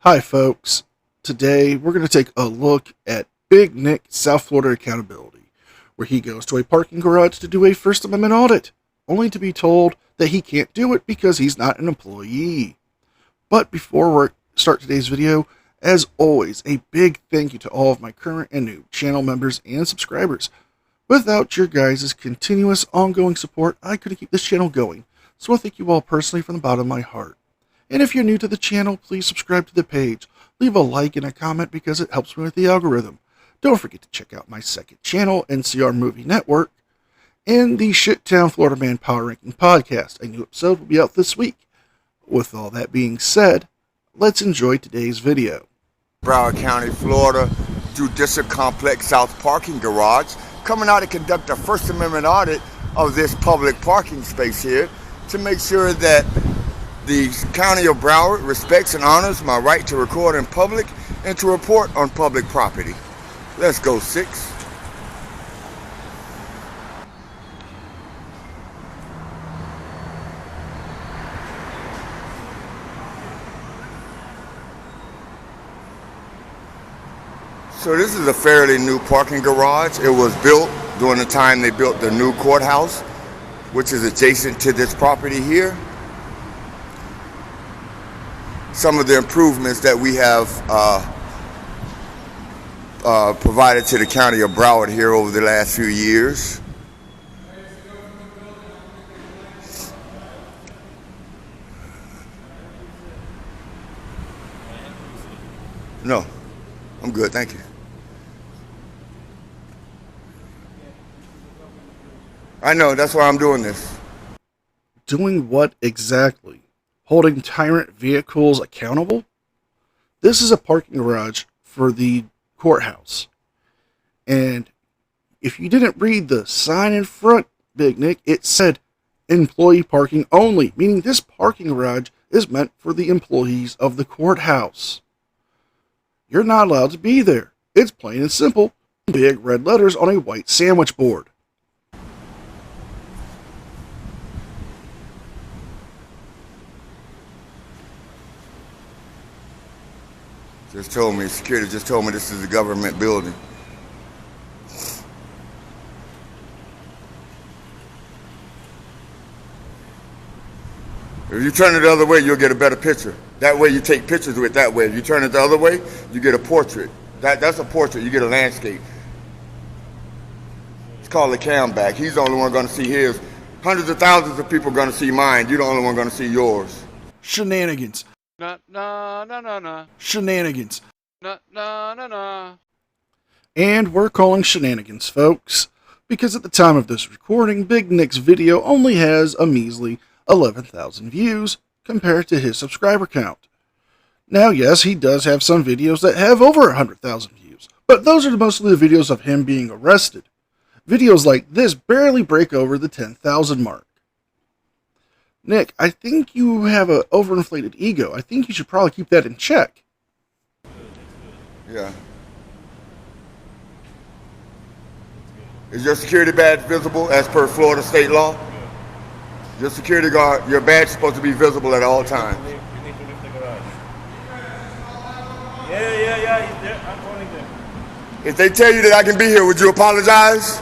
Hi folks, today we're going to take a look at Big Nick South Florida Accountability, where he goes to a parking garage to do a First Amendment audit, only to be told that he can't do it because he's not an employee. But before we start today's video, as always, a big thank you to all of my current and new channel members and subscribers. Without your guys' continuous ongoing support, I couldn't keep this channel going, so I thank you all personally from the bottom of my heart. And if you're new to the channel, please subscribe to the page, leave a like and a comment because it helps me with the algorithm. Don't forget to check out my second channel, NCR Movie Network, and the Shittown Florida Man Power Ranking Podcast. A new episode will be out this week. With all that being said, let's enjoy today's video. Broward County, Florida, Judicial Complex South Parking Garage, coming out to conduct a First Amendment audit of this public parking space here to make sure that the County of Broward respects and honors my right to record in public and to report on public property. Let's go, 6. So this is a fairly new parking garage. It was built during the time they built the new courthouse, which is adjacent to this property here. Some of the improvements that we have provided to the County of Broward here over the last few years. No, I'm good, thank you. I know, that's why I'm doing this. Doing what exactly? Holding tyrant vehicles accountable? This is a parking garage for the courthouse. And if you didn't read the sign in front, Big Nick, it said employee parking only, meaning this parking garage is meant for the employees of the courthouse. You're not allowed to be there. It's plain and simple. Big red letters on a white sandwich board. Security just told me this is a government building. If you turn it the other way, you'll get a better picture. That way you take pictures with it that way. If you turn it the other way, you get a portrait. That's a portrait, you get a landscape. It's called a cam back. He's the only one going to see his. Hundreds of thousands of people are going to see mine. You're the only one going to see yours. Shenanigans. Na. Shenanigans. Na. And we're calling shenanigans, folks, because at the time of this recording, Big Nick's video only has a measly 11,000 views compared to his subscriber count. Now, yes, he does have some videos that have over 100,000 views, but those are mostly the videos of him being arrested. Videos like this barely break over the 10,000 mark. Nick, I think you have an overinflated ego. I think you should probably keep that in check. Yeah. Is your security badge visible as per Florida state law? Your security guard, your badge is supposed to be visible at all times. You need to leave the garage. Yeah, he's there. I'm calling them. If they tell you that I can be here, would you apologize?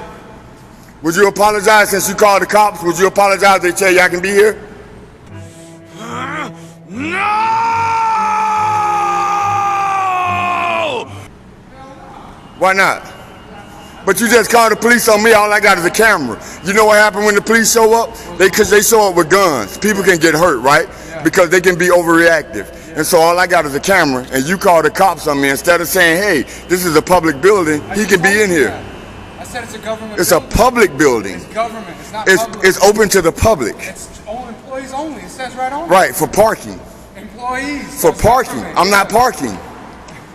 Would you apologize since you called the cops? Would you apologize if they tell you I can be here? No! Why not? But you just called the police on me, all I got is a camera. You know what happened when the police show up? Because they show up with guns. People can get hurt, right? Because they can be overreactive. And so all I got is a camera, and you call the cops on me instead of saying, hey, this is a public building, he can be in here. I said it's a government It's a building. public building. It's government. It's not public. It's open to the public. It's all employees only. It says right on. Right, for parking. Employees. For parking. I'm not parking.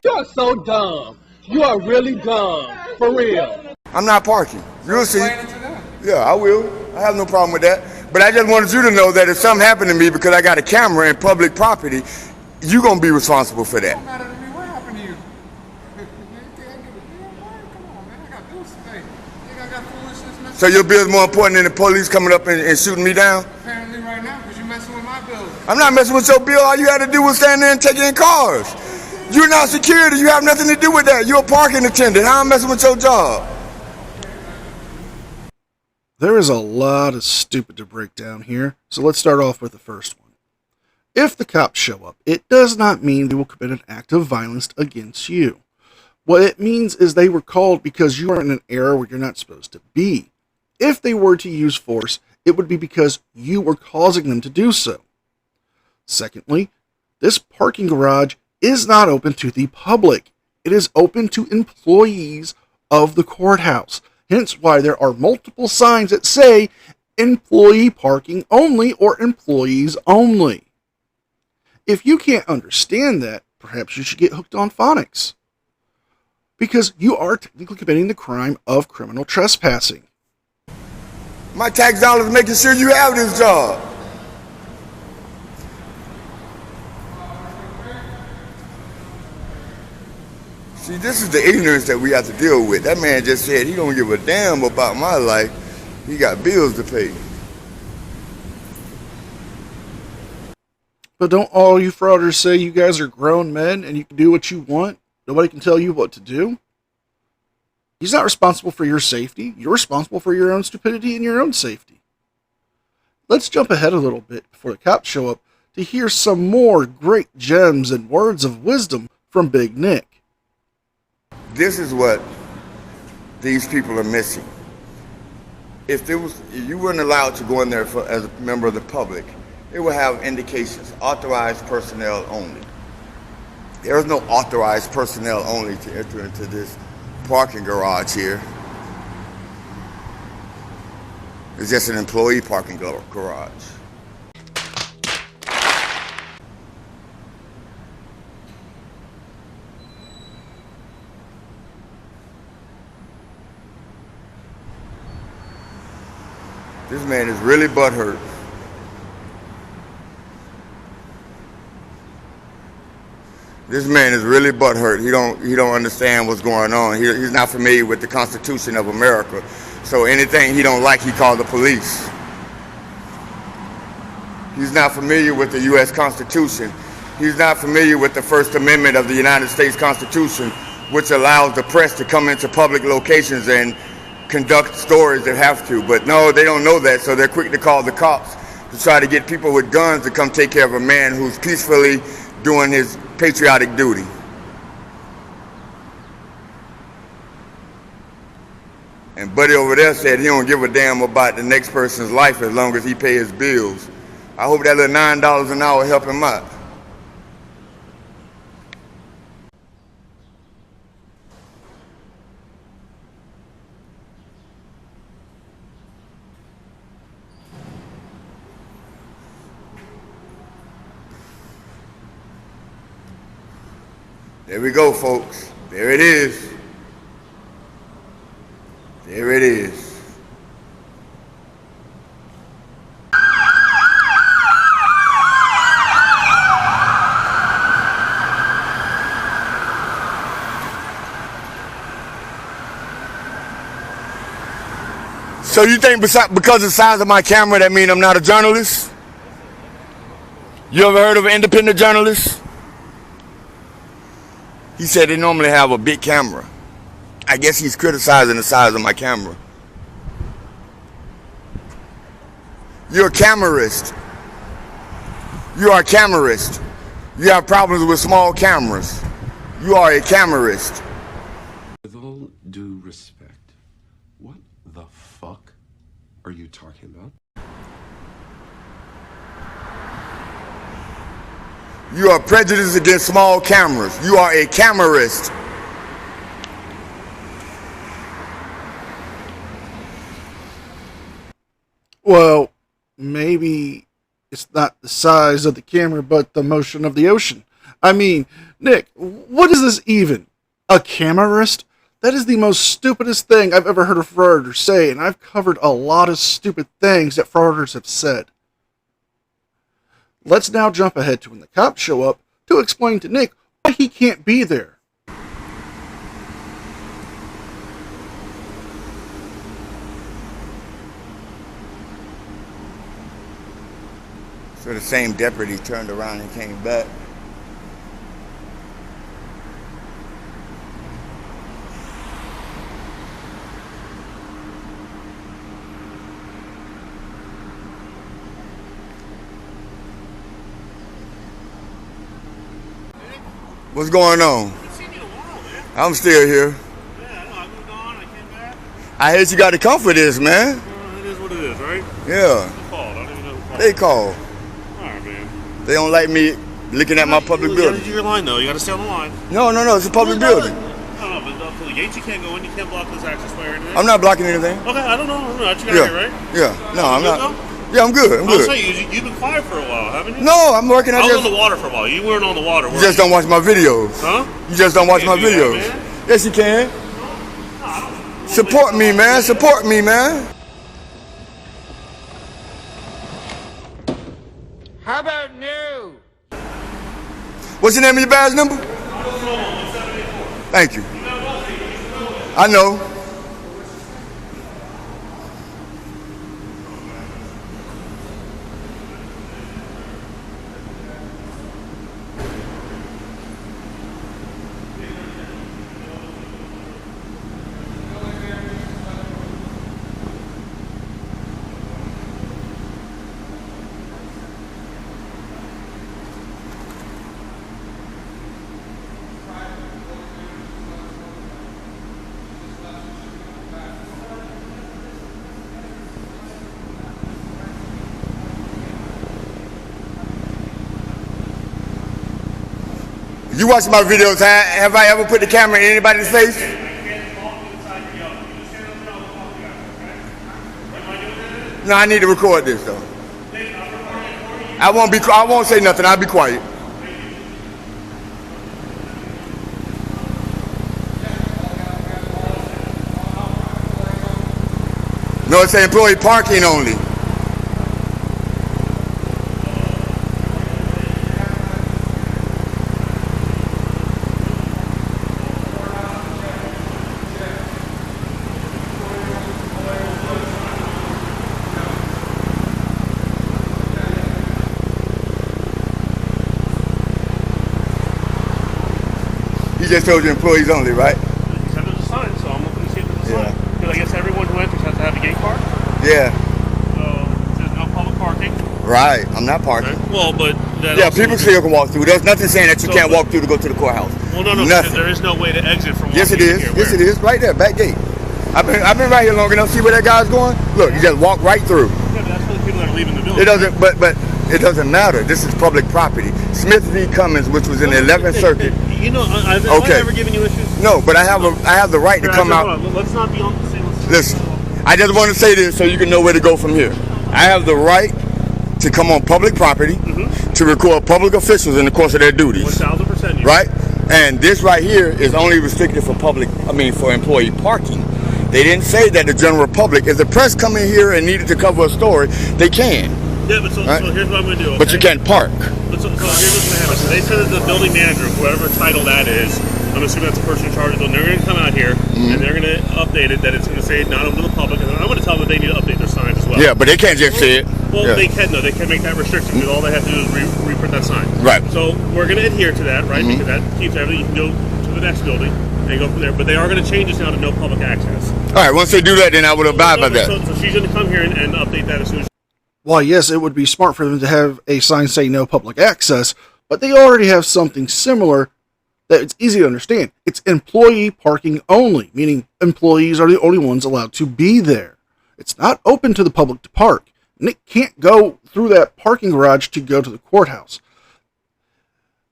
You're so dumb. You are really dumb. For real. I'm not parking. You'll see. Explain it to them. Yeah, I will. I have no problem with that. But I just wanted you to know that if something happened to me because I got a camera in public property, you're going to be responsible for It that. don't matter to me. What happened to you? Come on, man. I got bills to pay. You think I got foolishness? So your bill's more important than the police coming up and shooting me down? Apparently right now, because you're messing with my bills. I'm not messing with your bill. All you had to do was stand there and take in cars. You're not security. You have nothing to do with that. You're a parking attendant. How am I messing with your job? There is a lot of stupid to break down here, so let's start off with the first one. If the cops show up, it does not mean they will commit an act of violence against you. What it means is they were called because you are in an area where you're not supposed to be. If they were to use force, it would be because you were causing them to do so. Secondly, this parking garage is not open to the public. It is open to employees of the courthouse. Hence why there are multiple signs that say employee parking only or employees only. If you can't understand that, perhaps you should get hooked on phonics. Because you are technically committing the crime of criminal trespassing. My tax dollars making sure you have this job. See, this is the ignorance that we have to deal with. That man just said he don't give a damn about my life. He got bills to pay. But don't all you frauders say you guys are grown men and you can do what you want? Nobody can tell you what to do? He's not responsible for your safety. You're responsible for your own stupidity and your own safety. Let's jump ahead a little bit before the cops show up to hear some more great gems and words of wisdom from Big Nick. This is what these people are missing. If you weren't allowed to go in there as a member of the public, it would have indications, authorized personnel only. There is no authorized personnel only to enter into this parking garage here. It's just an employee parking garage. This man is really butthurt. This man is really butthurt. He don't understand what's going on. He's not familiar with the Constitution of America. So anything he don't like, he calls the police. He's not familiar with the U.S. Constitution. He's not familiar with the First Amendment of the United States Constitution, which allows the press to come into public locations and conduct stories that have to. But no, they don't know that, so they're quick to call the cops to try to get people with guns to come take care of a man who's peacefully doing his patriotic duty. And Buddy over there said he don't give a damn about the next person's life as long as he pay his bills. I hope that little $9 an hour help him out. There we go, folks. There it is. There it is. So you think because of the size of my camera that means I'm not a journalist? You ever heard of an independent journalist? He said they normally have a big camera. I guess he's criticizing the size of my camera. You're a camerist. You are a camerist. You have problems with small cameras. You are a camerist. With all due respect, what the fuck are you talking about? You are prejudiced against small cameras. You are a camerist. Well, maybe it's not the size of the camera, but the motion of the ocean. I mean, Nick, what is this even? A camerist? That is the most stupidest thing I've ever heard a frauditor say, and I've covered a lot of stupid things that frauditors have said. Let's now jump ahead to when the cops show up to explain to Nick why he can't be there. So the same deputy turned around and came back. What's going on? I've seen you in a while, man. I'm still here. Yeah, I know. I moved on. I came back. I heard you got to come for this, man. It is what it is, right? Yeah. Who called? I don't even know who called. They call. All right, man. They don't like me looking at my public You gotta building. do your line, though. You gotta stay on the line. No, it's a public building. No, but up to the gates you can't go in. You can't block this access way or anything. I'm not blocking anything. Okay, I don't know. I got you Yeah. here, right? Yeah. No, I'm You good, not. though? Yeah, I'm good. I'm I'll good. say you've been quiet for a while, haven't you? No, I'm working. I was on the water for a while. You weren't on the water. You just don't watch my videos. Huh? You just don't watch my Can't do that, videos. man. Yes, you can. Support me, man. Support me, man. How about new? What's your name and your badge number? Thank you. I know. You watch my videos, have I ever put the camera in anybody's face? No, I need to record this though. I won't say nothing, I'll be quiet. No, it's employee parking only. He just told you employees only, right? He said there's a sign, so I'm looking to see if there's a Yeah. sign. Because I guess everyone who enters has to have a gate card. Yeah. So it says no public parking. Right. I'm not parking. Right? Well, but that Yeah, also people still can walk through. There's nothing saying that you So, can't but- walk through to go to the courthouse. Well, no, because Nothing. there is no way to exit from. Yes, it walking in is. here. Yes, Where? it is. Right there, back gate. I've been right here long enough. See where that guy's going? Look, you just walk right through. Yeah, but that's for the people that are leaving the building. It doesn't. But it doesn't matter. This is public property. Smith v. Cummins, which was in the 11th Circuit. You know, have Okay. I ever given you issues? No, but I have the right to come out. Hold on, let's not be on the same. Listen, I just want to say this so you can know where to go from here. I have the right to come on public property to record public officials in the course of their duties. 1,000%. Right? And this right here is only restricted for for employee parking. They didn't say that the general public, if the press come in here and needed to cover a story, they can. Yeah, but so here's what I'm going to do. Okay? But you can't park. So here's what's going to happen. So they said that the building manager, whoever title that is, I'm assuming that's the person in charge of them, they're going to come out here and they're going to update it that it's going to say not open to the public. And I'm going to tell them that they need to update their signs as well. Yeah, but they can't just say it. Well, Yeah. they can though. They can make that restriction because all they have to do is reprint that sign. Right. So we're going to adhere to that, right? Because that keeps everything. You can go to the next building and go from there. But they are going to change this now to no public access. All right, once they do that, then I would abide by that. So she's going to come here and update that as soon as. While yes, it would be smart for them to have a sign saying no public access, but they already have something similar that it's easy to understand. It's employee parking only, meaning employees are the only ones allowed to be there. It's not open to the public to park, and it can't go through that parking garage to go to the courthouse.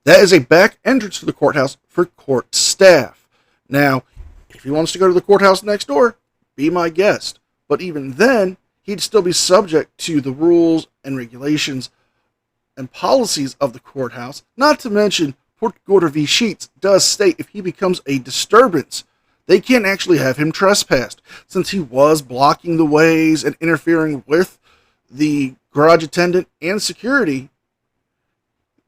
That is a back entrance to the courthouse for court staff. Now, if he wants to go to the courthouse next door, be my guest. But even then, he'd still be subject to the rules and regulations and policies of the courthouse. Not to mention, Port Gorda v. Sheets does state if he becomes a disturbance, they can't actually have him trespassed, since he was blocking the ways and interfering with the garage attendant and security.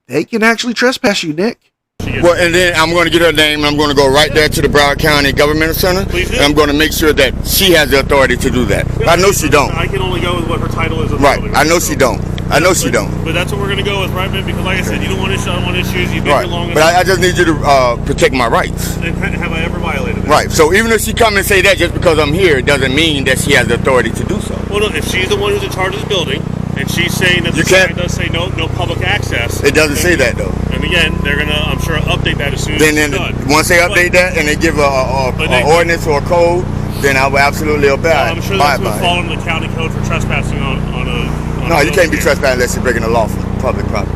They can actually trespass you, Nick. Well, and then I'm going to get her name, and I'm going to go right there to the Broward County Government Center, Please do. and I'm going to make sure that she has the authority to do that. I know she don't. I can only go with what her title is. Right. I know she don't. I know she don't. But that's what we're going to go with, right, man? Because like I said, you don't want issues, I don't want issues. You've been Right. here long But enough. I just need you to protect my rights. And have I ever violated that? Right. So even if she come and say that just because I'm here, it doesn't mean that she has the authority to do so. Well, no, if she's the one who's in charge of the building, and she's saying that the You can't- sign does say no public access. It doesn't say that though. And again, they're gonna, I'm sure, update that as soon as Then it's done. once they update that and they give an ordinance or a code, then I will absolutely abide. I'm sure that's by going to it. fall under the county code for trespassing on a. No, you can't be trespassing unless you're breaking the law from public property.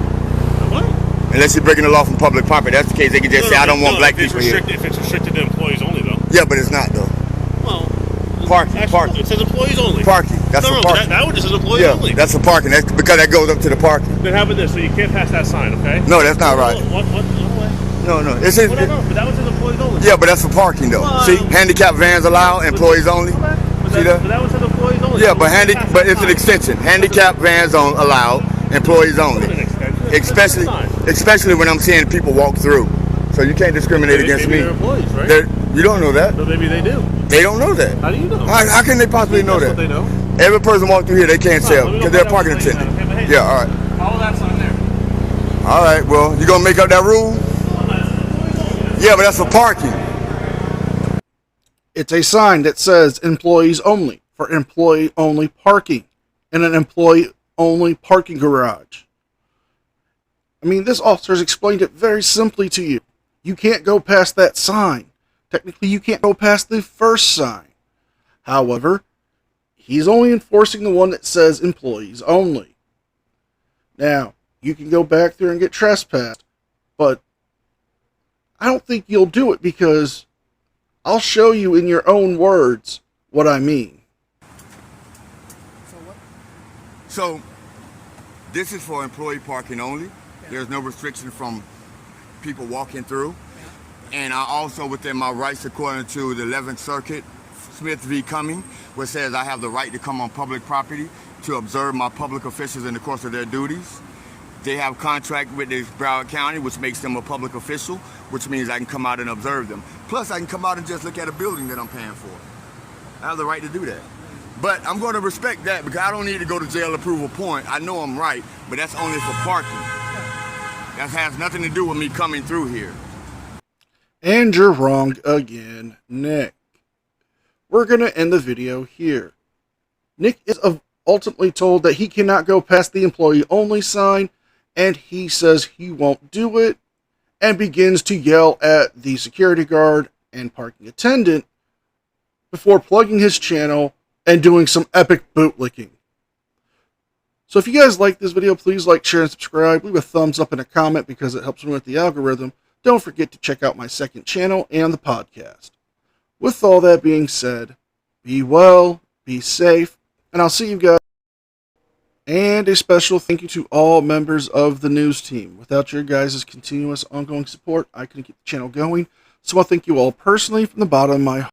What? Unless you're breaking the law from public property. That's the case. They can just say, I don't want black people here. If it's restricted to employees only, though. Yeah, but it's not, though. Well, Parking. It says employees only. Parking. That's for parking. That one just says employees Yeah, only. that's for parking. That's because that goes up to the parking. Then how about this? So you can't pass that sign, okay? No, that's not right. What? No way. No. But that one says employees only. Yeah, but that's for parking, though. Well, See, handicap vans allowed, employees only. See that? But that one says employees only. Yeah, but it's an extension. Handicap vans allowed, employees only. Especially when I'm seeing people walk through. So you can't discriminate against me. They're employees, right? You don't know that. So maybe they do. They don't know that. How do you know? How can they possibly know That's that? what they know. Every person walk through here, they can't tell let me go because they're a find out parking what they attendant. know. Okay, but hey, Yeah, all right. Follow that sign there. All right, well, you gonna make up that rule? Yeah, but that's for parking. It's a sign that says employees only for employee only parking in an employee only parking garage. I mean, this officer's explained it very simply to you. You can't go past that sign. Technically, you can't go past the first sign. However, he's only enforcing the one that says employees only. Now, you can go back there and get trespassed, but I don't think you'll do it because I'll show you in your own words what I mean. So, this is for employee parking only. There's no restriction from people walking through. And I also, within my rights, according to the 11th Circuit, Smith v. Cumming, which says I have the right to come on public property to observe my public officials in the course of their duties. They have contract with the Broward County, which makes them a public official, which means I can come out and observe them. Plus, I can come out and just look at a building that I'm paying for. I have the right to do that. But I'm going to respect that because I don't need to go to jail approval point. I know I'm right, but that's only for parking. That has nothing to do with me coming through here. And you're wrong again, Nick. We're going to end the video here. Nick is ultimately told that he cannot go past the employee only sign, and he says he won't do it, and begins to yell at the security guard and parking attendant before plugging his channel and doing some epic bootlicking. So if you guys like this video, please like, share, and subscribe. Leave a thumbs up and a comment because it helps me with the algorithm. Don't forget to check out my second channel and the podcast. With all that being said, be well, be safe, and I'll see you guys. And a special thank you to all members of the news team. Without your guys' continuous ongoing support, I couldn't keep the channel going. So I thank you all personally from the bottom of my heart.